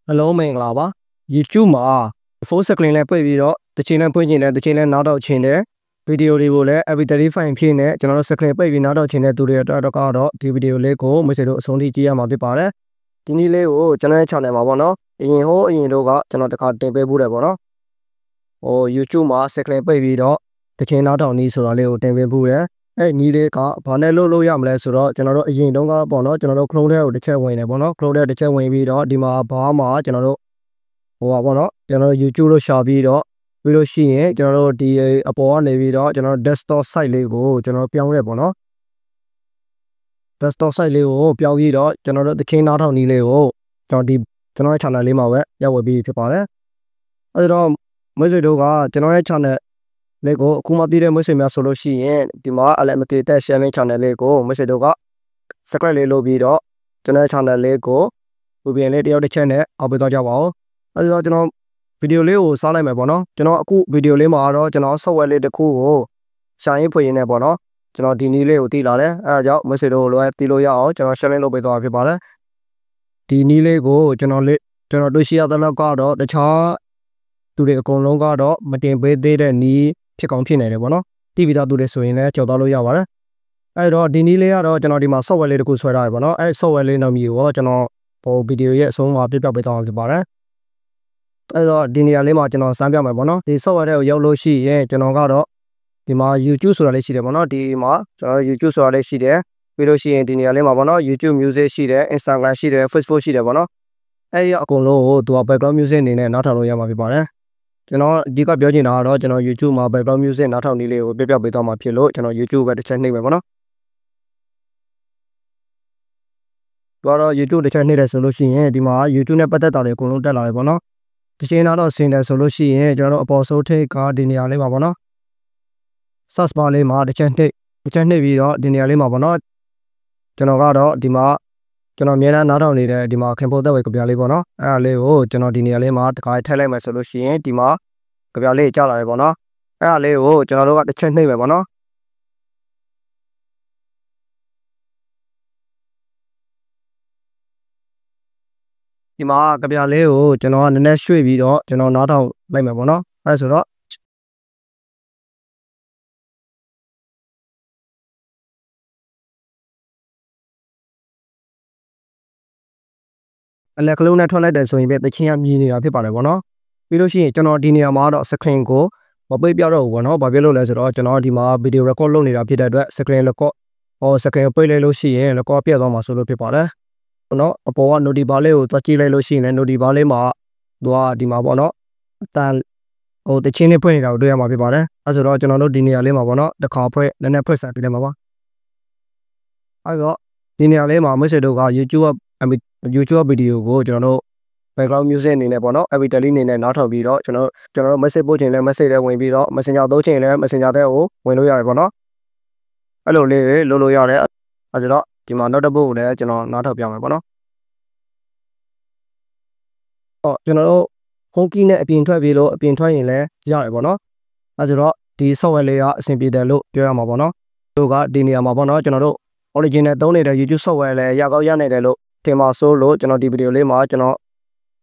Hello မင်္ဂလာပါ YouTube မှာ full screen နဲ့ဖွင့်ပြီးတော့တစ်ချိန်နဲ့ဖွင့်ချင်တယ်တစ်ချိန်နဲ့နောက်တော့ချင်တယ်ဗီဒီယိုတွေကိုလည်း MP35 ဖြစ်နေကျွန်တော်တို့ screen ပိတ်ပြီးနောက်တော့ချင်တဲ့သူတွေအတွက်တော့ဒီဗီဒီယိုလေးကိုမိတ်ဆွေတို့အဆုံးထိကြည့်ရမှာဖြစ်ပါတယ်ဒီနေ့လေးကိုကျွန်တော်ရဲ့ channel မှာပေါ့နော်အရင်တို့ကကျွန်တော်တခါတင်ပေးဖို့တယ်ပေါ့နော်YouTube မှာ screen ပိတ်ပြီးတော့တစ်ချိန်နောက်တော့နီးဆိုတာလေးကိုတင်ပေးဖို့တယ်အဲ့နီးလေးကဘာနဲ့လို့ရမလဲဆိုတော့ကျွန်တော်တို့အရင်တုန်းကပေါ့နော်ကျွန်တော်တို့ Chrome ထဲကိုတစ်ချက်ဝင်တယ်ပေါ့နော် Chrome ထဲတစ်ချက်ဝင်ပြီးတော့ဒီမှာဘာမှကျွန်တော်တို့ပေါ့နော်ကျွန်တော်တို့ YouTube လို့ရှာပြီးတော့ပြီးလို့ရှိရင်ကျွန်တော်တို့ဒီအပေါ်ကနေပြီးတော့ကျွန်တော်တို့ desktop site လေးကိုကျွန်တော်ပြောင်းရဲပေါ့နော် desktop site လေးကိုပြောင်းပြီးတော့ကျွန်တော်တို့သချင်းနားထောင်နည်းလေးကိုကျွန်တော်ရဲ့ channel လေးမှာပဲရောက်ဝယ်ပြီးဖြစ်ပါတယ်အဲ့တော့မိတ်ဆွေတို့ကကျွန်တော်ရဲ့ channel လေးကိုအခုမှသိတဲ့မိတ်ဆွေများဆိုလို့ရှိရင်ဒီမှာ LMK sharing channel လေးကိုမိတ်ဆွေတို့က subscribe လေးလုပ်ပြီးတော့ကျွန်တော်ရဲ့ channel လေးကိုဝေပြန်လေးတယောက်တစ်ချက်နဲ့အောက်ပေးသွားကြပါဦးအဲ့တော့ကျွန်တော်ဗီဒီယိုလေးကိုစားလိုက်မယ်ပေါ့နော်ကျွန်တော်အခုဗီဒီယိုလေးမှာတော့ကျွန်တော် software လေးတစ်ခုကိုရှာရင်းဖွင့်ရင်းနဲ့ပေါ့နော်ကျွန်တော်ဒီနည်းလေးကိုသိလာတယ်အဲဒါကြောင့်မိတ်ဆွေတို့လည်းသိလို့ရအောင်ကျွန်တော် sharing လုပ်ပေးသွားဖြစ်ပါတယ်ဒီနည်းလေးကိုကျွန်တော်တွေ့ရှိရတဲ့လောက်ကတော့တခြားသူတွေအကုန်လုံးကတော့မတင်ပေးသေးတဲ့နည်းဖြစ်ကောင်းဖြစ်နေတယ်ပေါ့နော်တိပြီးသားသူတွေဆိုရင်လည်းကြော်သွားလို့ရပါတယ်အဲ့တော့ဒီနည်းလေးကတော့ကျွန်တော်ဒီမှာ software လေးတစ်ခုဆွဲထားရပေါ့နော်အဲ့ software လေးနာမည်ကိုကျွန်တော်ဗီဒီယိုရဲ့အဆုံးမှာပြပြပေးသွားအောင်ဖြစ်ပါတယ်အဲ့တော့ဒီနေရာလေးမှာကျွန်တော်စမ်းပြမယ်ပေါ့နော်ဒီ software တွေကိုရောက်လို့ရှိရင်ကျွန်တော်ကတော့ဒီမှာ YouTube ဆိုတာလေးရှိတယ်ပေါ့နော်ဒီမှာကျွန်တော် YouTube ဆိုတာလေးရှိတယ်ပြီးလို့ရှိရင်ဒီနေရာလေးမှာပေါ့နော် YouTube Music ရှိတယ် Instagram ရှိတယ် Facebook ရှိတယ်ပေါ့နော်အဲ့ဒီအကုန်လုံးကိုသူက background music အနေနဲ့နားထောင်လို့ရမှာဖြစ်ပါတယ်ကျွန်တော်အဓိကပြောချင်တာကတော့ကျွန်တော် YouTube မှာ background music နားထောင်နည်းလေးကိုပြပြပေးသွားမှာဖြစ်လို့ကျွန်တော် YouTube ပဲတစ်ချက်နှိပ်မယ်ပေါ့နော်တော့ YouTube တစ်ချက်နှိပ်တယ်ဆိုလို့ရှိရင်ဒီမှာ YouTube နဲ့ပတ်သက်တာတွေအကုန်လုံးတက်လာတယ်ပေါ့နော်ဒီချိန်တော့ဆင်တယ်ဆိုလို့ရှိရင်ကျွန်တော်တို့အပေါ်ဆုံးထိပ်ကဒီနေရာလေးမှာပေါ့နော် search bar လေးမှာတစ်ချက်နှိပ်ပြီးတော့ဒီနေရာလေးမှာပေါ့နော်ကျွန်တော်ကတော့ဒီမှာကျွန်တော်အများအားနားထောင်နေတဲ့ဒီမှာခင်ဖို့သက်ဝေကြပြလေးပေါ့နော်အဲ့ဒါလေးကိုကျွန်တော်ဒီနေရာလေးမှာတစ်ခါထည့်လိုက်မယ်ဆိုလို့ရှိရင်ဒီမှာကြပြလေးကျလာတယ်ပေါ့နော်အဲ့ဒါလေးကိုကျွန်တော်တို့ကတစ်ချက်နှိပ်မယ်ပေါ့နော်ဒီမှာကြပြလေးကိုကျွန်တော်ကနည်းနည်းရွှေ့ပြီးတော့ကျွန်တော်နားထောင်လိုက်မယ်ပေါ့နော်အဲ့ဆိုတော့အလက်ကလုံးနဲ့ထွက်လိုက်တယ်ဆိုရင်ပဲတချင်းကမြည်နေတာဖြစ်ပါတယ်ပေါ့နော်ပြီးလို့ရှိရင်ကျွန်တော်ဒီနေရာမှာတော့ screen ကိုမပိတ်ပြတော့ဘူးပေါ့နော်ဘာဖြစ်လို့လဲဆိုတော့ကျွန်တော်ဒီမှာ video record လုပ်နေတာဖြစ်တဲ့အတွက် screen record screen ပိတ်လိုက်လို့ရှိရင် record ပြတ်သွားမှာဆိုလို့ဖြစ်ပါတယ်ပေါ့နော်အပေါ်က noti bar လေးကိုတွက်ကြည့်လိုက်လို့ရှိရင်လည်း noti bar လေးမှာသူကဒီမှာပေါ့နော်အတန်တချင်းလေးဖွင့်နေတာကိုတွေ့ရမှာဖြစ်ပါတယ်အဲဆိုတော့ကျွန်တော်တို့ဒီနေရာလေးမှာပေါ့နော်တစ်ခါဖွင့်နည်းနည်းဖွင့်ဆက်ပြလိုက်မှာပါအဲတော့ဒီနေရာလေးမှာမိတ်ဆွေတို့က YouTube ဗီဒီယိုကိုကျွန်တော်တို့ background music အနေနဲ့ပေါ့နော် MP3 အနေနဲ့နားထောင်ပြီးတော့ကျွန်တော်တို့ message ပို့ချင်လဲ message ထဲဝင်ပြီးတော့ Messenger သုံးချင်လဲ Messenger ထဲကိုဝင်လို့ရတယ်ပေါ့နော်အဲ့လိုလေးလုပ်လို့ရတယ်အဲဆိုတော့ဒီမှာ notebook ကိုလည်းကျွန်တော်နားထောင်ပြမယ်ပေါ့နော်ကျွန်တော်တို့ home key နဲ့အပြင်ထွက်ပြီးလို့အပြင်ထွက်ရင်လည်းရတယ်ပေါ့နော်အဲဆိုတော့ဒီ software လေးကအဆင်ပြေတယ်လို့ပြောရမှာပေါ့နော်တို့ကဒီနေရာမှာပေါ့နော်ကျွန်တော်တို့ original သုံးနေတဲ့ YouTube software လည်းရကောက်ရနိုင်တယ်လို့ထင်ပါဆိုလို့ကျွန်တော်ဒီဗီဒီယိုလေးမှာကျွန်တော်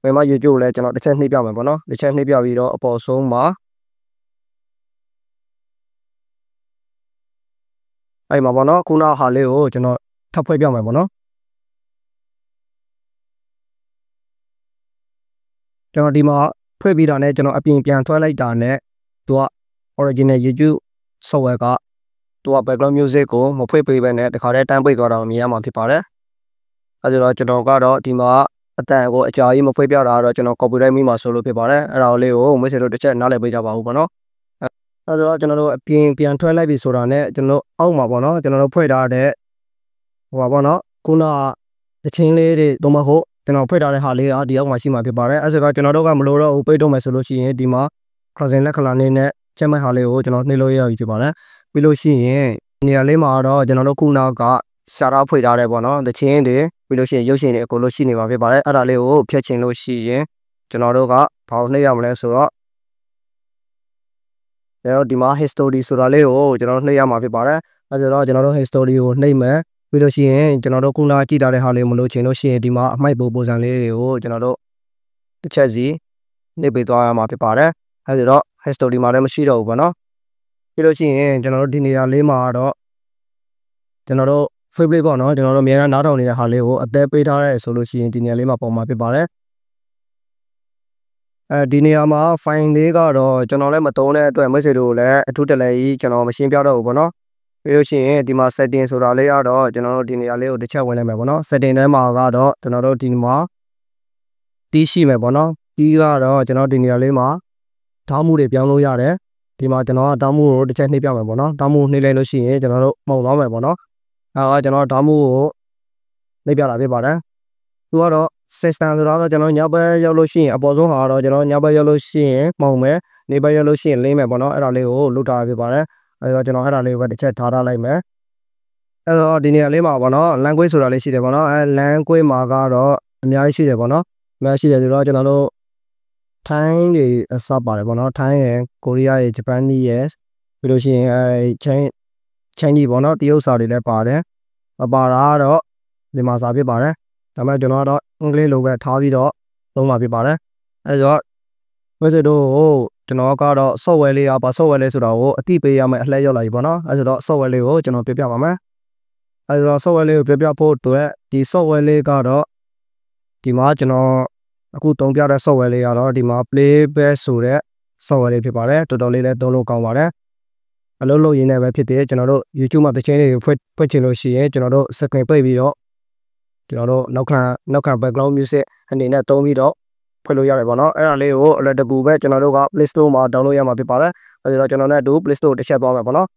ဝင်မှာ YouTube ကိုလည်းကျွန်တော်တစ်ချက်နှိပ်ပြမယ်ပေါ့နော်တစ်ချက်နှိပ်ပြပြီးတော့အပေါ်ဆုံးမှာအဲ့မှာပေါ့နော်ခုနဟာလေးကိုကျွန်တော်ထပ်ဖွဲ့ပြမယ်ပေါ့နော်ကျွန်တော်ဒီမှာဖွဲ့ပြီးတာနဲ့ကျွန်တော်အပြင်ပြန်ထွက်လိုက်တာနဲ့သူက original YouTube software ကသူက background music ကိုမဖွင့်ပေးဘဲနဲ့တခါတည်းတန်းပိတ်သွားတာကိုမြင်ရမှာဖြစ်ပါတယ်အဲဆိုတော့ကျွန်တော်ကတော့ဒီမှာအတန်ကိုအကြာကြီးမဖွင့်ပြတာတော့ကျွန်တော် copyright မိမှာဆိုလို့ဖြစ်ပါတယ်အဲ့ဒါလေးကိုမိတ်ဆွေတို့တစ်ချက်နားလည်ပေးကြပါဦးပေါ့နော်အဲဆိုတော့ကျွန်တော်တို့အပြင်ပြန်ထွက်လိုက်ပြီဆိုတာနဲ့ကျွန်တော်တို့အောက်မှာပေါ့နော်ကျွန်တော်တို့ဖွဲ့ထားတဲ့ပေါ့နော်ခုနကတချင်းလေးတွေတော့မဟုတ်ကျွန်တော်ဖွဲ့ထားတဲ့ဟာလေးကဒီအောက်မှာရှိမှာဖြစ်ပါတယ်အဲဆိုတော့ကျွန်တော်တို့ကမလို့တော့ပိတ်တော့မယ်ဆိုလို့ရှိရင်ဒီမှာ crossing လက်ခလာနေနဲ့ချက်မဲ့ဟာလေးကိုကျွန်တော်နှိပ်လို့ရပြီဖြစ်ပါတယ်ပြီးလို့ရှိရင်နေရာလေးမှာတော့ကျွန်တော်တို့ခုနကရှာတာဖွေထားတယ်ပေါ့နော်တချင်းတွေပြီးလို့ရှိရင်ရုပ်ရှင်တွေအကုန်လုံးရှိနေမှာဖြစ်ပါတယ်အဲ့ဒါလေးကိုဖျက်ချင်လို့ရှိရင်ကျွန်တော်တို့ကဘာလို့နှိပ်ရမလဲဆိုတော့ကျွန်တော်ဒီမှာ history ဆိုတာလေးကိုကျွန်တော်နှိပ်ရမှာဖြစ်ပါတယ်အဲဆိုတော့ကျွန်တော်တို့ history ကိုနှိပ်မယ်ပြီးလို့ရှိရင်ကျွန်တော်တို့ခုနကြည့်ထားတဲ့ဟာလေးမလို့ချင်လို့ရှိရင်ဒီမှာအမိုက်ပုံစံလေးတွေကိုကျွန်တော်တို့ တစ်ချက်စီနှိပ်ပေးသွားရမှာဖြစ်ပါတယ်အဲဒီတော့ history မှာလည်းမရှိတော့ဘူးပေါ့နော်ပြီးလို့ရှိရင်ကျွန်တော်တို့ဒီနေရာလေးမှာတော့ကျွန်တော်တို့ favorite ပေါ့နော်ကျွန်တော်တို့အများအားနားထောင်နေတဲ့ဟာလေးကိုအသက်ပေးထားရဲဆိုလို့ရှိရင်ဒီနေရာလေးမှာပုံမှာဖြစ်ပါတယ်ဒီနေရာမှာ file လေးကတော့ကျွန်တော်လည်းမသုံးတဲ့အတွက်မိတ်ဆွေတို့လည်းအထူးတလဲကြီးကျွန်တော်မရှင်းပြတော့ဘူးပေါ့နော်ပြီးလို့ရှိရင်ဒီမှာ setting ဆိုတာလေးကတော့ကျွန်တော်တို့ဒီနေရာလေးကိုတစ်ချက်ဝင်လိုက်မယ်ပေါ့နော် setting ထဲမှာကတော့ကျွန်တော်တို့ဒီမှာတီးရှိမယ်ပေါ့နော်တီးကတော့ကျွန်တော်ဒီနေရာလေးမှာထောင်းမှုတွေပြောင်းလို့ရတယ်ဒီမှာကျွန်တော်ကတောင်းမှုကိုတစ်ချက်နှိပ်ပြမယ်ပေါ့နော်တောင်းမှုနှိပ်လိုက်လို့ရှိရင်ကျွန်တော်တို့ပုံသွားမယ်ပေါ့နော်အဲကျွန်တော်တောင်းမှုကိုနှိပ်ပြတာဖြစ်ပါတယ်သူကတော့ system ဆိုတော့ကျွန်တော်ညဘက်ရောက်လို့ရှိရင်အပေါ်ဆုံးဟာတော့ကျွန်တော်ညဘက်ရောက်လို့ရှိရင်မှောင်မယ်နေဘက်ရောက်လို့ရှိရင်လင်းမယ်ပေါ့နော်အဲ့ဒါလေးကိုလုထားဖြစ်ပါတယ်အဲတော့ကျွန်တော်အဲ့ဒါလေးကိုပဲတစ်ချက်ထားလိုက်မယ်အဲ့တော့ဒီနေရာလေးမှာပေါ့နော် language ဆိုတာလေးရှိတယ်ပေါ့နော်အဲ language မှာကတော့အများကြီးရှိတယ်ပေါ့နော်အများကြီးရှိတယ်ဆိုတော့ကျွန်တော်တို့ထိုင်းတွေအစပါတယ်ပေါ့နော်ထိုင်းရယ်ကိုရီးယားရယ်ဂျပန်ရယ်ပြီးလို့ရှိရင်ချင်းကြီးပေါ့နော်တရုတ်စာတွေလည်းပါတယ်မပါတာကတော့ဒီမှာစာဖြစ်ပါတယ်ဒါပေမဲ့ကျွန်တော်ကတော့အင်္ဂလိပ်လိုပဲထားပြီးတော့သုံးမှာဖြစ်ပါတယ်အဲဆိုတော့ဝက်စစ်တို့ကိုကျွန်တော်ကတော့ software လေးပါ software လေးဆိုတာကိုအတိပေးရမယ်အလှည့်ရောက်လာပြီပေါ့နော်အဲဆိုတော့ software လေးကိုကျွန်တော်ပြပြပါမယ်အဲဆိုတော့ software လေးကိုပြပြဖို့အတွက်ဒီ software လေးကတော့ဒီမှာကျွန်တော်အခုတုံးပြတဲ့ software လေးကတော့ဒီမှာ playback ဆိုတဲ့ software လေးဖြစ်ပါတယ်တော်တော်လေးလည်းသုံးလို့ကောင်းပါတယ်အလုပ်လုပ်ရင်းနဲ့ပဲဖြစ်ဖြစ်ကျွန်တော်တို့ YouTube မှာသချင်းတွေကိုဖွင့်ချင်လို့ရှိရင်ကျွန်တော်တို့ screen ပိတ်ပြီးတော့ကျွန်တော်တို့နောက်ခံ background music အနေနဲ့သုံးပြီးတော့ဖွင့်လို့ရတယ်ပေါ့နော်အဲ့ဒါလေးကိုအလွယ်တကူပဲကျွန်တော်တို့က Play Store မှာ download ရမှာဖြစ်ပါတယ်အဲဒီတော့ကျွန်တော်နဲ့အတူ Play Store တစ်ချက်သွားမယ်ပေါ့နော်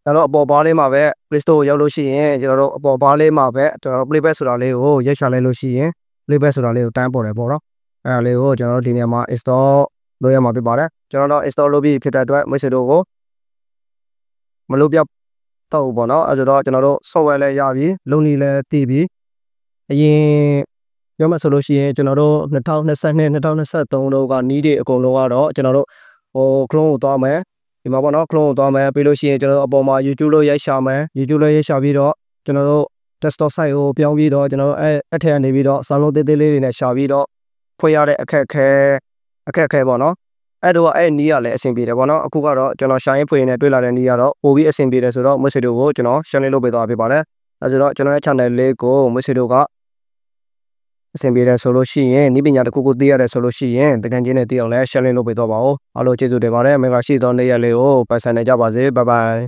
အဲ့တော့အပေါ်ဘားလေးမှာပဲ Play Store ကိုရောက်လို့ရှိရင်ကျွန်တော်တို့အပေါ်ဘားလေးမှာပဲကျွန်တော်တို့ playback ဆိုတာလေးကိုရိုက်ရှာလိုက်လို့ရှိရင် playback ဆိုတာလေးကိုတန်းပေါ်တယ်ပေါ့နော်အဲ့ဒါလေးကိုကျွန်တော်တို့ဒီနေရာမှာ install လုပ်ရမှာဖြစ်ပါတယ်ကျွန်တော်တို့ install လုပ်ပြီးဖြစ်တဲ့အတွက်မိတ်ဆွေတို့ကိုမလုပ်ပြတော့ဘူးပေါ့နော်အဲ့တော့ကျွန်တော်တို့ software လည်းရပြီလုံနေလည်းတည်ပြီအရင်ပြောမှဆိုလို့ရှိရင်ကျွန်တော်တို့2022 2023တော့ကနီးတွေအကုန်လုံးကတော့ကျွန်တော်တို့clone ကိုသွားမယ်ဒီမှာပေါ့နော် clone ကိုသွားမယ်ပြီးလို့ရှိရင်ကျွန်တော်တို့အပေါ်မှာ YouTube လို့ရိုက်ရှာမယ် YouTube လို့ရိုက်ရှာပြီးတော့ကျွန်တော်တို့ desktop site ကိုပြောင်းပြီးတော့ကျွန်တော်တို့အဲ့ထက်ကနေပြီးတော့စာလုံးသေးသေးလေးတွေနဲ့ရှာပြီးတော့ဖွင့်ရတဲ့အခက်အခဲပေါ့နော်အဲ့တော့အဲ့နီးရလည်းအဆင်ပြေတယ်ပေါ့နော်အခုကတော့ကျွန်တော်ရှာရင်းဖွင့်နေတွေ့လာတဲ့နီးကတော့ပိုပြီးအဆင်ပြေတယ်ဆိုတော့မိတ်ဆွေတို့ကိုကျွန်တော် share လုပ်ပေးသွားပေးပါတယ်အဲဆိုတော့ကျွန်တော်ရဲ့ channel လေးကိုမိတ်ဆွေတို့ကအဆင်ပြေတယ်ဆိုလို့ရှိရင်ဤပညာတစ်ခုခုသိရတယ်ဆိုလို့ရှိရင်တကယ်ချင်းနဲ့သိအောင်လဲ share လုပ်ပေးသွားပါဦးအားလုံးကျေးဇူးတင်ပါတယ်မင်္ဂလာရှိသောနေ့ရက်လေးကိုပိုင်ဆိုင်နေကြပါစေဘိုင်ဘိုင်